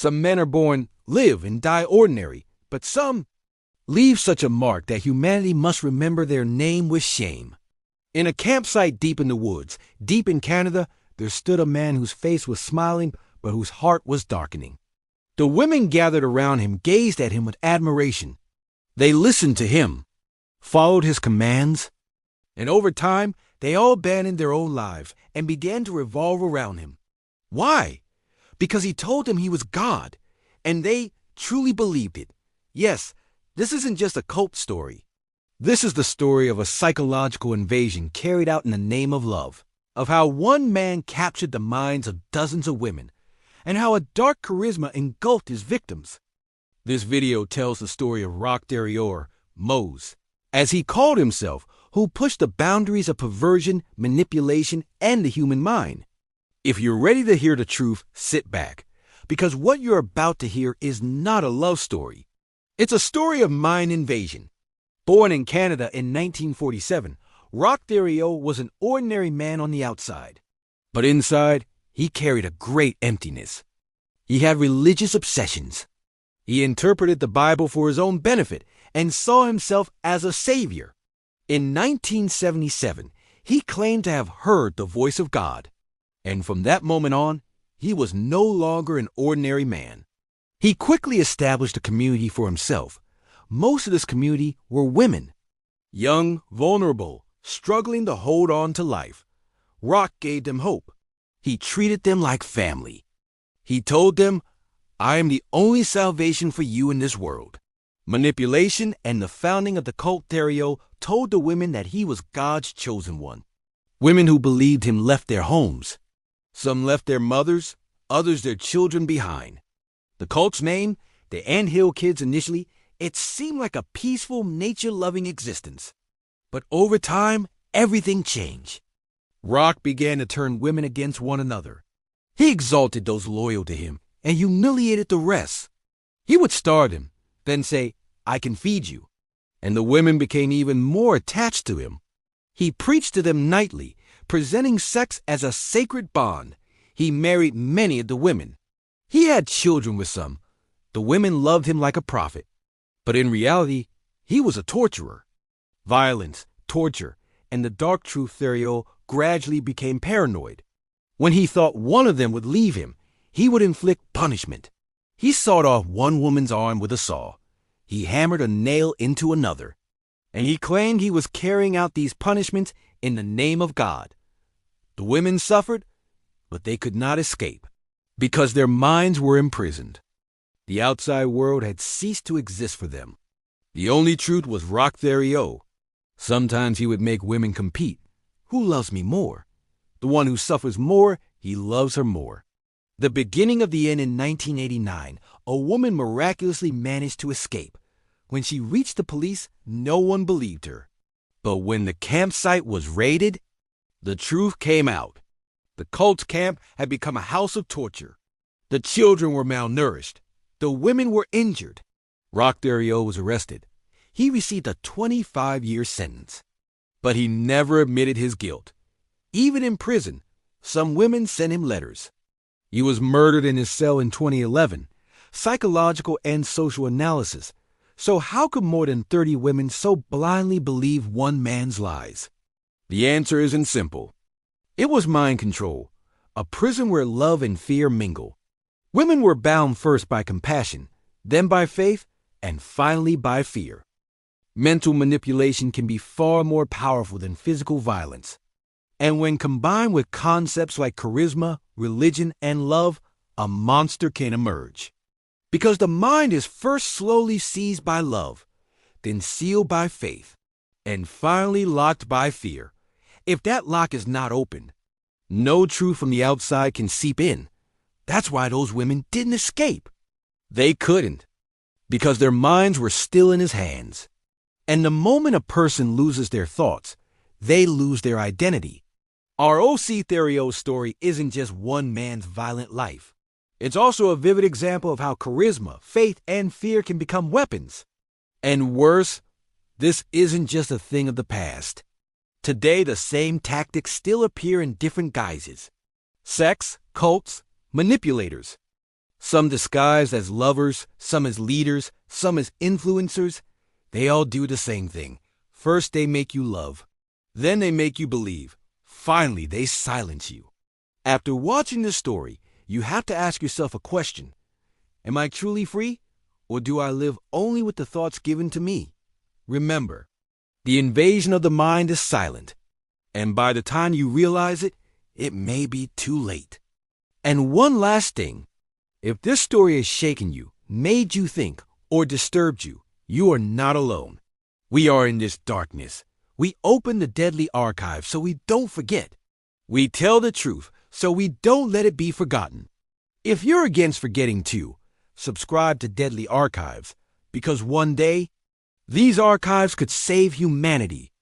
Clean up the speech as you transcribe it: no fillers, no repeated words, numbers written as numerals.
Some men are born, live, and die ordinary, but some leave such a mark that humanity must remember their name with shame. In a campsite deep in the woods, deep in Canada, there stood a man whose face was smiling, but whose heart was darkening. The women gathered around him gazed at him with admiration. They listened to him, followed his commands, and over time, they all abandoned their own lives and began to revolve around him. Why? Because he told them he was God, and they truly believed it. Yes, this isn't just a cult story. This is the story of a psychological invasion carried out in the name of love, of how one man captured the minds of dozens of women, and how a dark charisma engulfed his victims. This video tells the story of Rock Thériault, Mose, as he called himself, who pushed the boundaries of perversion, manipulation, and the human mind. If you're ready to hear the truth, sit back, because what you're about to hear is not a love story. It's a story of mind invasion. Born in Canada in 1947, Rock Thériault was an ordinary man on the outside. But inside, he carried a great emptiness. He had religious obsessions. He interpreted the Bible for his own benefit and saw himself as a savior. In 1977, he claimed to have heard the voice of God. And from that moment on, he was no longer an ordinary man. He quickly established a community for himself. Most of this community were women, young, vulnerable, struggling to hold on to life. Rock gave them hope. He treated them like family. He told them, "I am the only salvation for you in this world." Manipulation and the founding of the cult Thériault told the women that he was God's chosen one. Women who believed him left their homes. Some left their mothers, others their children behind. The cult's name, the Anthill Kids initially, it seemed like a peaceful, nature-loving existence. But over time, everything changed. Rock began to turn women against one another. He exalted those loyal to him and humiliated the rest. He would starve them, then say, "I can feed you." And the women became even more attached to him. He preached to them nightly, presenting sex as a sacred bond. He married many of the women. He had children with some. The women loved him like a prophet. But in reality, he was a torturer. Violence, torture, and the dark truth Thériault gradually became paranoid. When he thought one of them would leave him, he would inflict punishment. He sawed off one woman's arm with a saw. He hammered a nail into another. And he claimed he was carrying out these punishments in the name of God. The women suffered, but they could not escape, because their minds were imprisoned. The outside world had ceased to exist for them. The only truth was Rock Thériault. Sometimes he would make women compete. Who loves me more? The one who suffers more, he loves her more. The beginning of the end in 1989, a woman miraculously managed to escape. When she reached the police, no one believed her. But when the campsite was raided, the truth came out. The cult camp had become a house of torture. The children were malnourished. The women were injured. Rock Thériault was arrested. He received a 25-year sentence. But he never admitted his guilt. Even in prison, some women sent him letters. He was murdered in his cell in 2011. Psychological and social analysis. So how could more than 30 women so blindly believe one man's lies? The answer isn't simple. It was mind control, a prison where love and fear mingle. Women were bound first by compassion, then by faith, and finally by fear. Mental manipulation can be far more powerful than physical violence. And when combined with concepts like charisma, religion, and love, a monster can emerge. Because the mind is first slowly seized by love, then sealed by faith, and finally locked by fear. If that lock is not opened, no truth from the outside can seep in. That's why those women didn't escape. They couldn't, because their minds were still in his hands. And the moment a person loses their thoughts, they lose their identity. Our O.C. Thériault story isn't just one man's violent life. It's also a vivid example of how charisma, faith, and fear can become weapons. And worse, this isn't just a thing of the past. Today, the same tactics still appear in different guises. Sex, cults, manipulators. Some disguised as lovers, some as leaders, some as influencers. They all do the same thing. First they make you love. Then they make you believe. Finally, they silence you. After watching this story, you have to ask yourself a question. Am I truly free? Or do I live only with the thoughts given to me? Remember, the invasion of the mind is silent. And by the time you realize it, it may be too late. And one last thing. If this story has shaken you, made you think, or disturbed you, you are not alone. We are in this darkness. We open the deadly archive so we don't forget. We tell the truth so we don't let it be forgotten. If you're against forgetting too, subscribe to Deadly Archives, because one day, these archives could save humanity